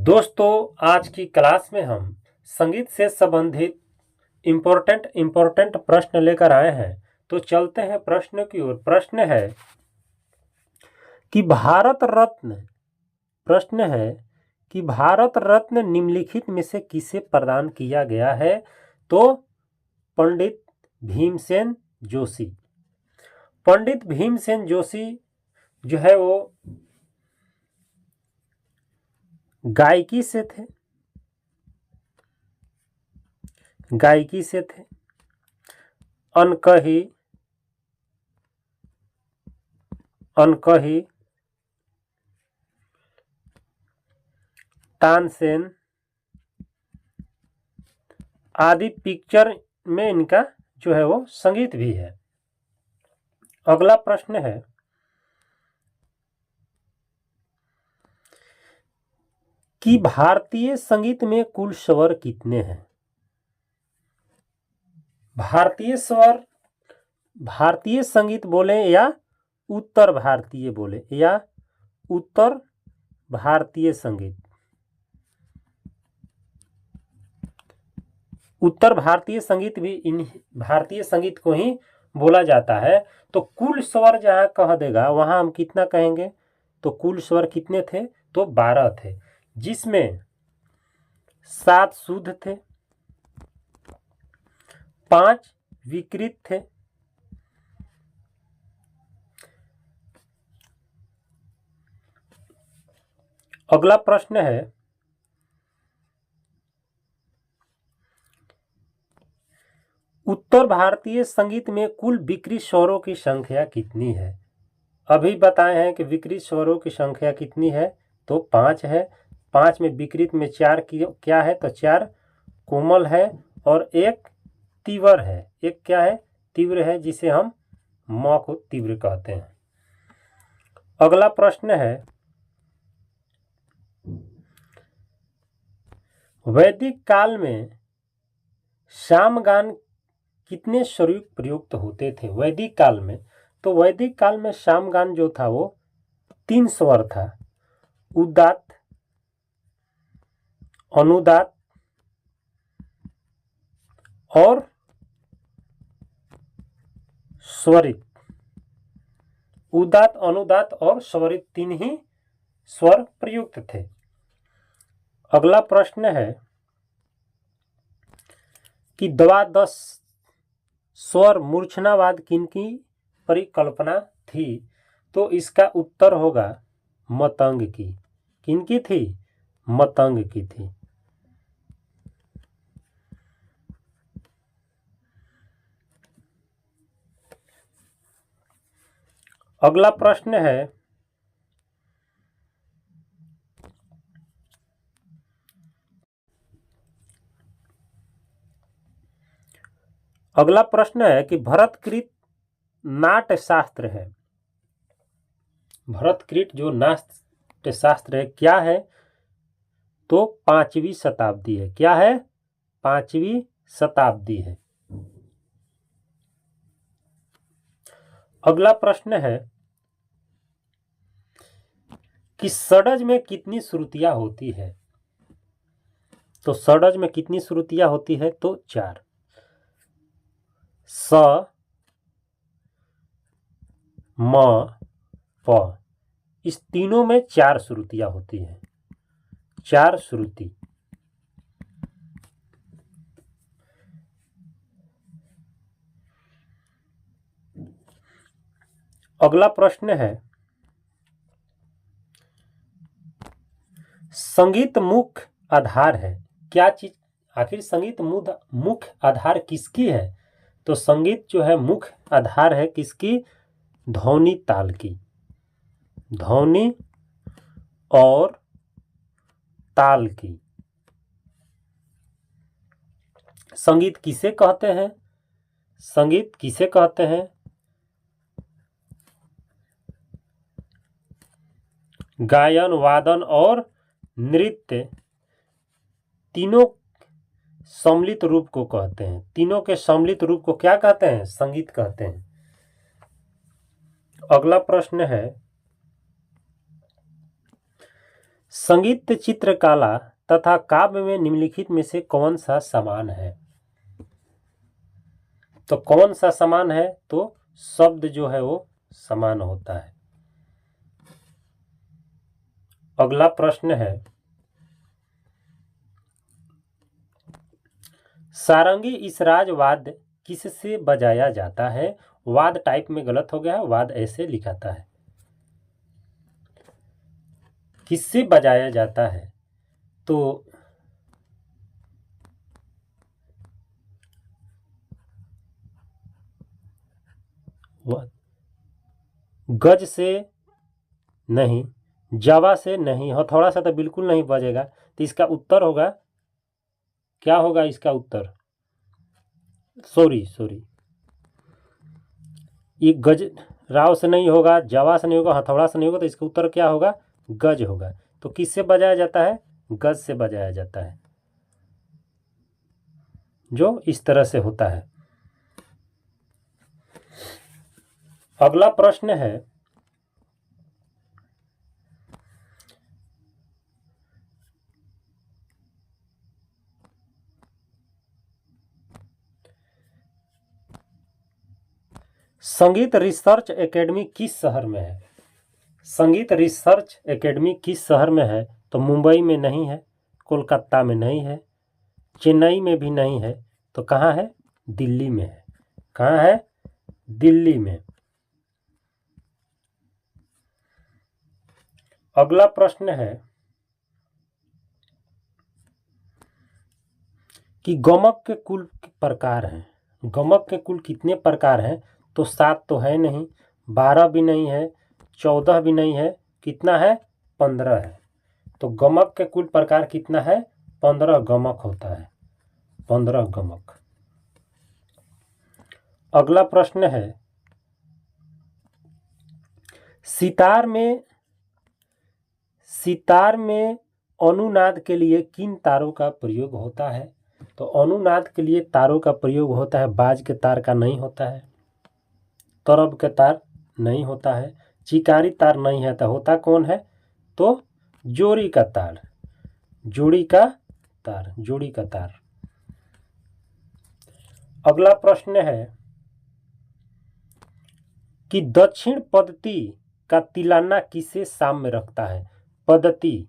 दोस्तों, आज की क्लास में हम संगीत से संबंधित इम्पोर्टेंट प्रश्न लेकर आए हैं। तो चलते हैं प्रश्न की ओर। प्रश्न है कि भारत रत्न निम्नलिखित में से किसे प्रदान किया गया है? तो पंडित भीमसेन जोशी। पंडित भीमसेन जोशी जो है वो गायकी से थे। अनकही, तानसेन आदि पिक्चर में इनका जो है वो संगीत भी है। अगला प्रश्न है कि भारतीय संगीत में कुल स्वर कितने हैं? भारतीय संगीत बोले या उत्तर भारतीय बोले या उत्तर भारतीय संगीत। उत्तर भारतीय संगीत भी इन भारतीय संगीत को ही बोला जाता है। तो कुल स्वर जहां कह देगा वहां हम कितना कहेंगे? तो कुल स्वर कितने थे? तो 12 थे, जिसमें 7 शुद्ध थे, 5 विकृत थे। अगला प्रश्न है उत्तर भारतीय संगीत में कुल विकृत स्वरों की संख्या कितनी है? अभी बताए हैं कि विकृत स्वरों की संख्या कितनी है? तो 5 है। 5 में विकृत में 4 क्या है? तो 4 कोमल है और 1 तीव्र है। एक क्या है? तीव्र है, जिसे हम म को तीव्र कहते हैं। अगला प्रश्न है वैदिक काल में सामगान कितने स्वरूप प्रयुक्त होते थे? वैदिक काल में, तो वैदिक काल में सामगान जो था वो 3 स्वर था, उदात्त, अनुदात्त और स्वरित। उदात्त, अनुदात्त और स्वरित 3 ही स्वर प्रयुक्त थे। अगला प्रश्न है कि द्वादश स्वर मूर्छनावाद किनकी परिकल्पना थी? तो इसका उत्तर होगा मतंग की। किनकी थी? मतंग की थी। अगला प्रश्न है कि भरतकृत नाट्य शास्त्र है। भरतकृत जो नाट्य शास्त्र है क्या है? तो 5वीं शताब्दी है। क्या है? 5वीं शताब्दी है। अगला प्रश्न है कि षड्ज में कितनी श्रुतियां होती है? तो षड्ज में कितनी श्रुतियां होती है? तो 4। स, म, प, इस तीनों में 4 श्रुतियां होती हैं। 4 श्रुति। अगला प्रश्न है संगीत मुख्य आधार है। क्या चीज? आखिर संगीत मुख्य आधार किसकी है? तो संगीत जो है मुख्य आधार है किसकी? ध्वनि ताल की। ध्वनि और ताल की। संगीत किसे कहते हैं? संगीत किसे कहते हैं? गायन, वादन और नृत्य तीनों सम्मिलित रूप को कहते हैं। तीनों के सम्मिलित रूप को क्या कहते हैं? संगीत कहते हैं। अगला प्रश्न है संगीत चित्रकला तथा काव्य में निम्नलिखित में से कौन सा समान है? तो कौन सा समान है? तो शब्द जो है वो समान होता है। अगला प्रश्न है, सारंगी इसराज वाद्य किससे बजाया जाता है? वाद टाइप में गलत हो गया है, वाद ऐसे लिखाता है। किससे बजाया जाता है? तो गज से नहीं, जावा से नहीं, हथौड़ा से तो बिल्कुल नहीं बजेगा। तो इसका उत्तर होगा, क्या होगा इसका उत्तर? सॉरी, ये गज राव से नहीं होगा, जावा से नहीं होगा, हथौड़ा से नहीं होगा, तो इसका उत्तर क्या होगा? गज होगा। तो किससे बजाया जाता है? गज से बजाया जाता है, जो इस तरह से होता है। अगला प्रश्न है, संगीत रिसर्च एकेडमी किस शहर में है? संगीत रिसर्च एकेडमी किस शहर में है? तो मुंबई में नहीं है, कोलकाता में नहीं है, चेन्नई में भी नहीं है, तो कहाँ है? दिल्ली में है। कहाँ है? दिल्ली में। अगला प्रश्न है कि गमक के कुल प्रकार हैं। गमक के कुल कितने प्रकार हैं? तो 7 तो है नहीं, 12 भी नहीं है, 14 भी नहीं है, कितना है? 15 है। तो गमक के कुल प्रकार कितना है? 15 गमक होता है, 15 गमक। अगला प्रश्न है, सितार में अनुनाद के लिए किन तारों का प्रयोग होता है? तो अनुनाद के लिए तारों का प्रयोग होता है, बाज के तार का नहीं होता है, तरब के तार नहीं होता है, चिकारी तार नहीं है, तो होता कौन है? तो जोड़ी का तार, जोड़ी का तार, जोड़ी का तार। अगला प्रश्न है कि दक्षिण पद्धति का तिलाना किसे साम्य रखता है? पद्धति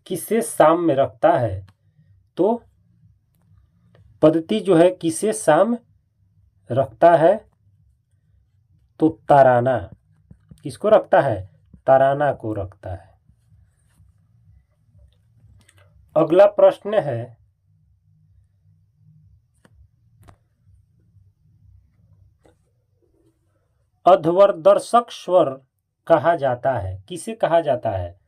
किसे साम्य रखता है? तो पद्धति जो है किसे साम्य रखता है? तो तराना। किसको रखता है? तराना को रखता है। अगला प्रश्न है, अध्वर्दर्शक स्वर कहा जाता है, किसे कहा जाता है?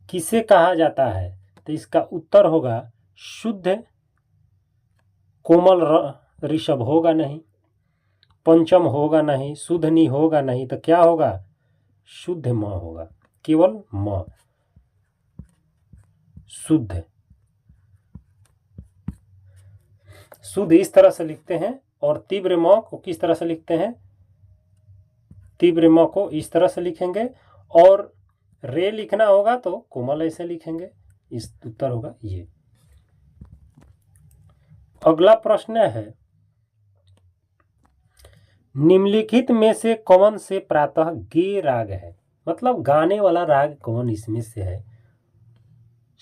किसे कहा जाता है? तो इसका उत्तर होगा शुद्ध कोमल ऋषभ होगा नहीं, पंचम होगा नहीं, शुद्ध नी होगा नहीं, तो क्या होगा? शुद्ध म होगा, केवल म, शुद्ध। शुद्ध इस तरह से लिखते हैं, और तीव्र म को किस तरह से लिखते हैं? तीव्र म को इस तरह से लिखेंगे, और रे लिखना होगा तो कोमल ऐसे लिखेंगे। इस उत्तर होगा ये। अगला प्रश्न है, निम्नलिखित में से कौन से प्रातः गे राग है? मतलब गाने वाला राग कौन इसमें से है?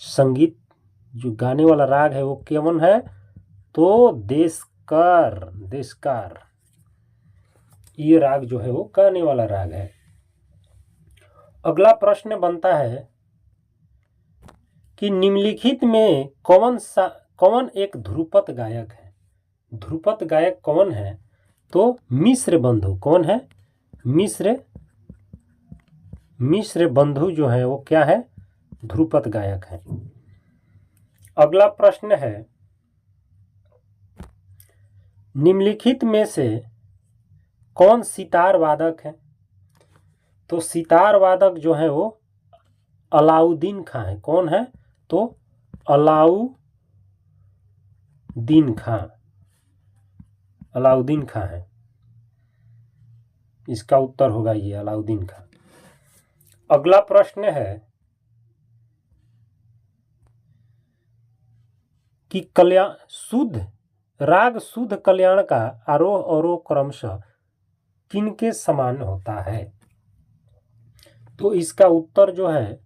संगीत जो गाने वाला राग है वो कौन है? तो देशकार, ये राग जो है वो गाने वाला राग है। अगला प्रश्न बनता है कि निम्नलिखित में कौन एक ध्रुपद गायक है? ध्रुपद गायक कौन है? तो मिश्र बंधु। कौन है? मिश्र बंधु जो है वो क्या है? ध्रुपद गायक है। अगला प्रश्न है, निम्नलिखित में से कौन सितार वादक है? तो सितार वादक जो है वो अलाउद्दीन खां है। कौन है? तो अलाउद्दीन खां है। इसका उत्तर होगा ये अलाउद्दीन खान। अगला प्रश्न है कि कल्याण शुद्ध राग शुद्ध कल्याण का आरोह अवरोह क्रमशः किनके समान होता है? तो इसका उत्तर जो है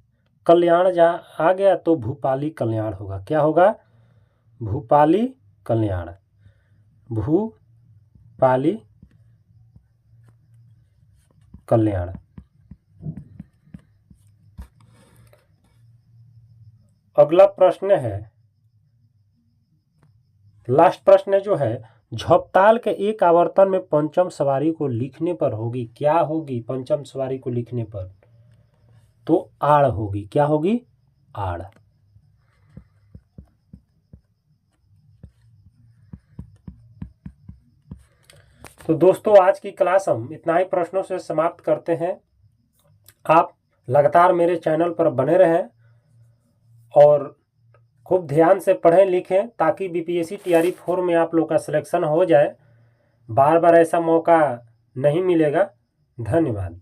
कल्याण जहाँ आ गया तो भूपाली कल्याण होगा। क्या होगा? भूपाली कल्याण। भूपाली कल्याण। अगला प्रश्न है, लास्ट प्रश्न जो है, झपताल के एक आवर्तन में पंचम सवारी को लिखने पर होगी, क्या होगी? पंचम सवारी को लिखने पर तो आड़ होगी। क्या होगी? आड़। तो दोस्तों आज की क्लास हम इतना ही प्रश्नों से समाप्त करते हैं। आप लगातार मेरे चैनल पर बने रहें और खूब ध्यान से पढ़ें लिखें ताकि बीपीएससी टीआरई 4 में आप लोग का सिलेक्शन हो जाए। बार बार ऐसा मौका नहीं मिलेगा। धन्यवाद।